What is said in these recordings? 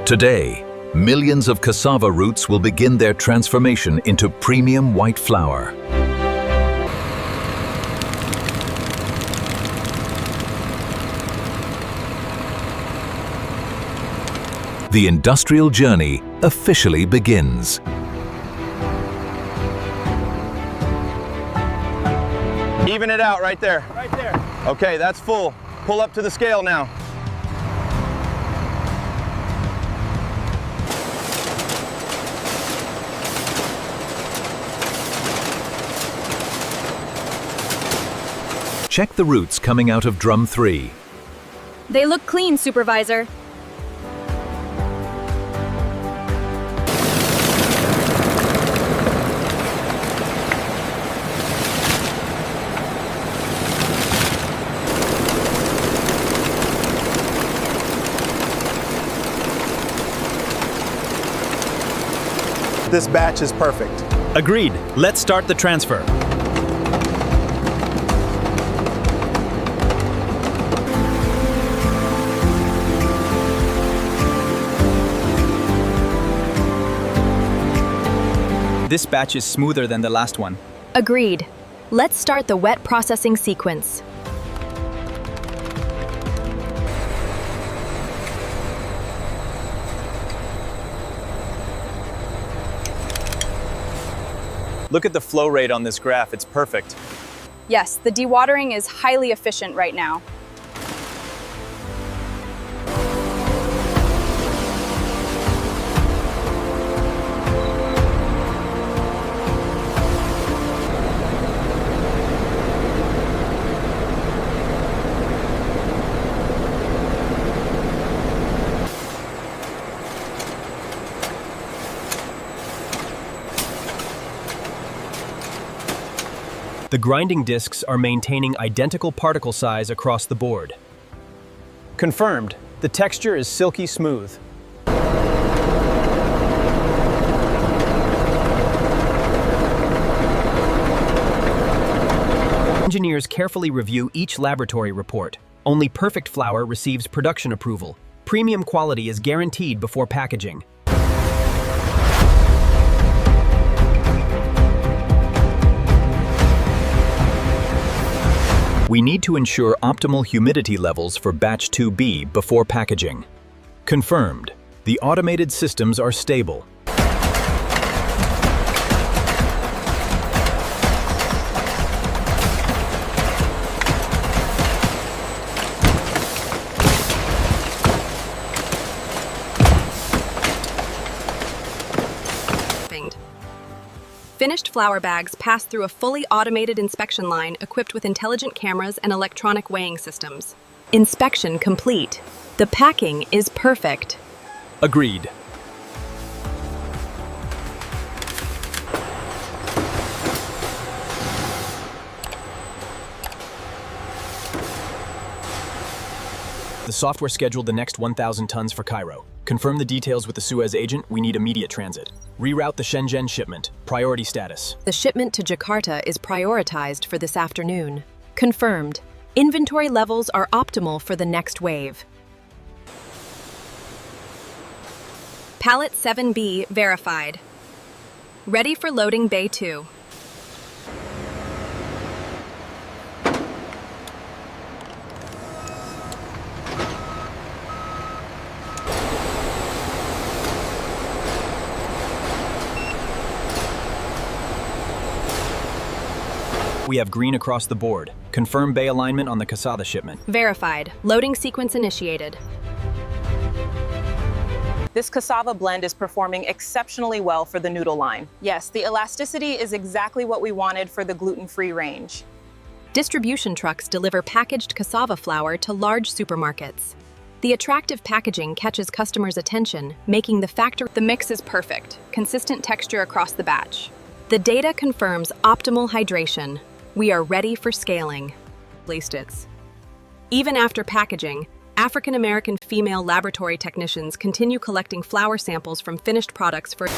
Today, millions of cassava roots will begin their transformation into premium white flour. The industrial journey officially begins. Even it out right there. Right there. Okay, that's full. Pull up to the scale now. Check the roots coming out of drum 3. They look clean, Supervisor. This batch is perfect. Agreed. Let's start the transfer. This batch is smoother than the last one. Agreed. Let's start the wet processing sequence. Look at the flow rate on this graph, it's perfect. Yes, the dewatering is highly efficient right now. The grinding discs are maintaining identical particle size across the board. Confirmed. The texture is silky smooth. Engineers carefully review each laboratory report. Only perfect flour receives production approval. Premium quality is guaranteed before packaging. We need to ensure optimal humidity levels for batch 2B before packaging. Confirmed. The automated systems are stable. Finished flour bags pass through a fully automated inspection line equipped with intelligent cameras and electronic weighing systems. Inspection complete. The packing is perfect. Agreed. The software scheduled the next 1,000 tons for Cairo. Confirm the details with the Suez agent. We need immediate transit. Reroute the Shenzhen shipment. Priority status. The shipment to Jakarta is prioritized for this afternoon. Confirmed. Inventory levels are optimal for the next wave. Pallet 7B verified. Ready for loading Bay 2. We have green across the board. Confirm bay alignment on the Cassava shipment. Verified. Loading sequence initiated. This cassava blend is performing exceptionally well for the noodle line. Yes, the elasticity is exactly what we wanted for the gluten-free range. Distribution trucks deliver packaged cassava flour to large supermarkets. The attractive packaging catches customers' attention, making the factory. The mix is perfect, consistent texture across the batch. The data confirms optimal hydration. We are ready for scaling. Even after packaging, African-American female laboratory technicians continue collecting flour samples from finished products for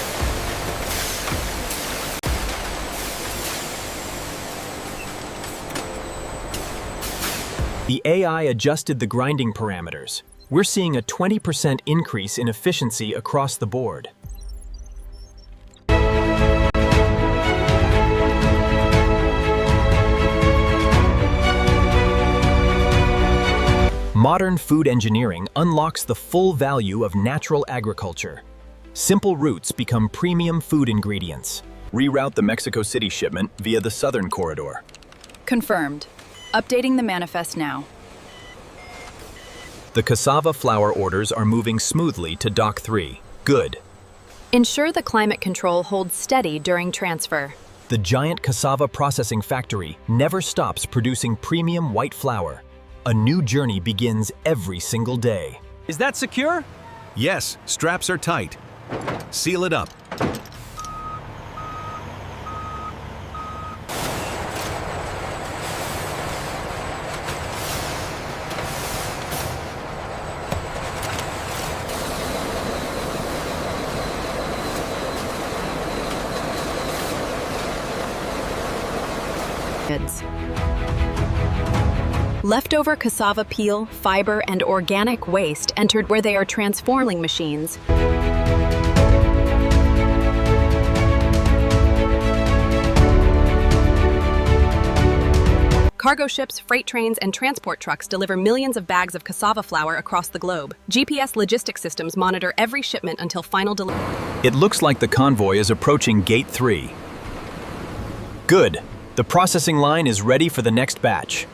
The AI adjusted the grinding parameters. we're seeing a 20% increase in efficiency across the board. Modern food engineering unlocks the full value of natural agriculture. Simple roots become premium food ingredients. Reroute the Mexico City shipment via the southern corridor. Confirmed. Updating the manifest now. The cassava flour orders are moving smoothly to Dock 3. Good. Ensure the climate control holds steady during transfer. The giant cassava processing factory never stops producing premium white flour. A new journey begins every single day. Is that secure? Yes, straps are tight. Seal it up. Leftover cassava peel, fiber, and organic waste entered where they are transforming machines. Cargo ships, freight trains, and transport trucks deliver millions of bags of cassava flour across the globe. GPS logistics systems monitor every shipment until final delivery. It looks like the convoy is approaching Gate 3. Good. The processing line is ready for the next batch.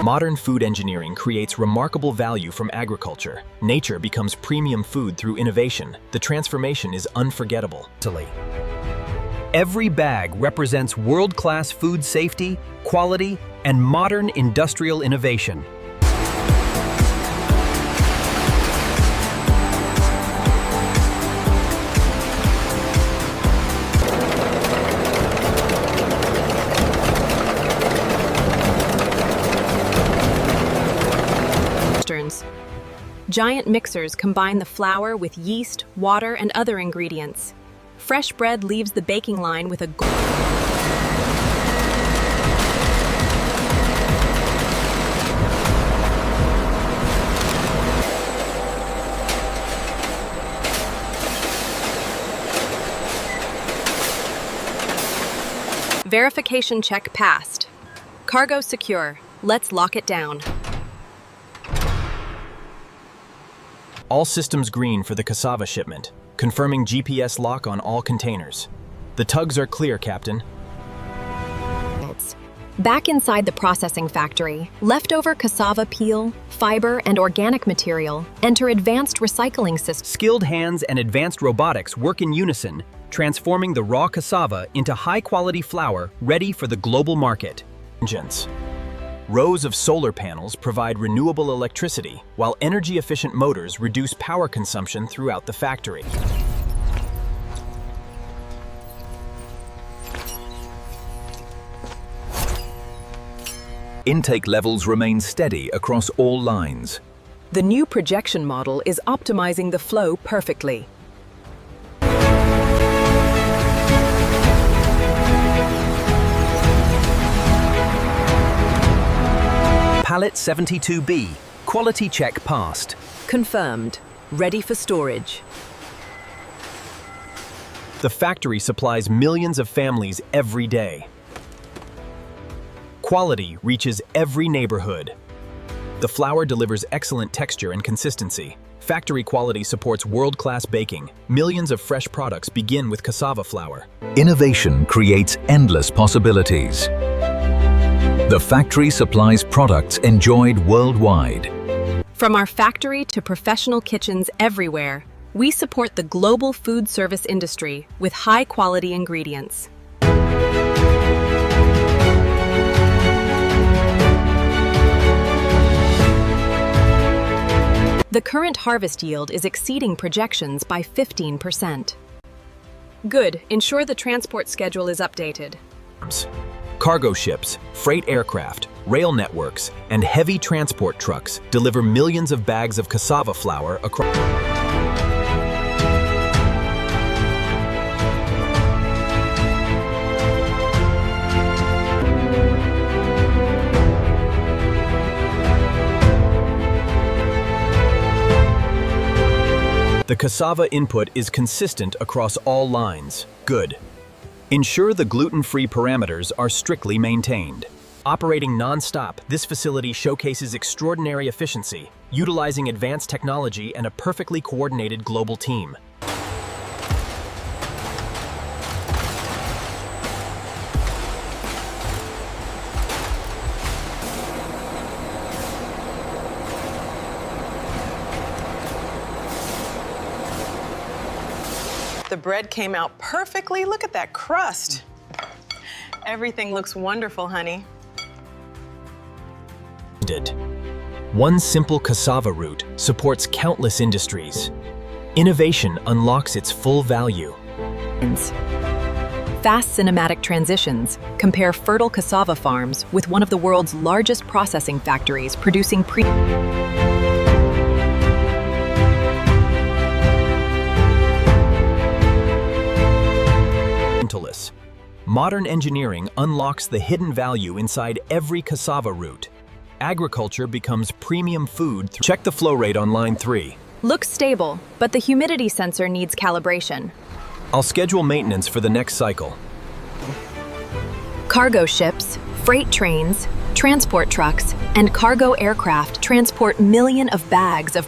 Modern food engineering creates remarkable value from agriculture. Nature becomes premium food through innovation. The transformation is unforgettable. Every bag represents world-class food safety, quality, and modern industrial innovation. Giant mixers combine the flour with yeast, water, and other ingredients. Fresh bread leaves the baking line with a verification check passed. Cargo secure. Let's lock it down. All systems green for the cassava shipment, confirming GPS lock on all containers. The tugs are clear, Captain. Back inside the processing factory, leftover cassava peel, fiber, and organic material enter advanced recycling systems. Skilled hands and advanced robotics work in unison, transforming the raw cassava into high-quality flour ready for the global market. Engines. Rows of solar panels provide renewable electricity, while energy-efficient motors reduce power consumption throughout the factory. Intake levels remain steady across all lines. The new projection model is optimizing the flow perfectly. Pallet 72B, quality check passed. Confirmed. Ready for storage. The factory supplies millions of families every day. Quality reaches every neighborhood. The flour delivers excellent texture and consistency. Factory quality supports world-class baking. Millions of fresh products begin with cassava flour. Innovation creates endless possibilities. The factory supplies products enjoyed worldwide. From our factory to professional kitchens everywhere, we support the global food service industry with high-quality ingredients. The current harvest yield is exceeding projections by 15%. Good. Ensure the transport schedule is updated. Cargo ships, freight aircraft, rail networks, and heavy transport trucks deliver millions of bags of cassava flour across. The cassava input is consistent across all lines. Good. Ensure the gluten-free parameters are strictly maintained. Operating non-stop, this facility showcases extraordinary efficiency, utilizing advanced technology and a perfectly coordinated global team. The bread came out perfectly. Look at that crust. Everything looks wonderful, honey. One simple cassava root supports countless industries. Innovation unlocks its full value. Fast cinematic transitions compare fertile cassava farms with one of the world's largest processing factories producing Modern engineering unlocks the hidden value inside every cassava root. Agriculture becomes premium food. Check the flow rate on line 3. Looks stable, but the humidity sensor needs calibration. I'll schedule maintenance for the next cycle. Cargo ships, freight trains, transport trucks, and cargo aircraft transport millions of bags of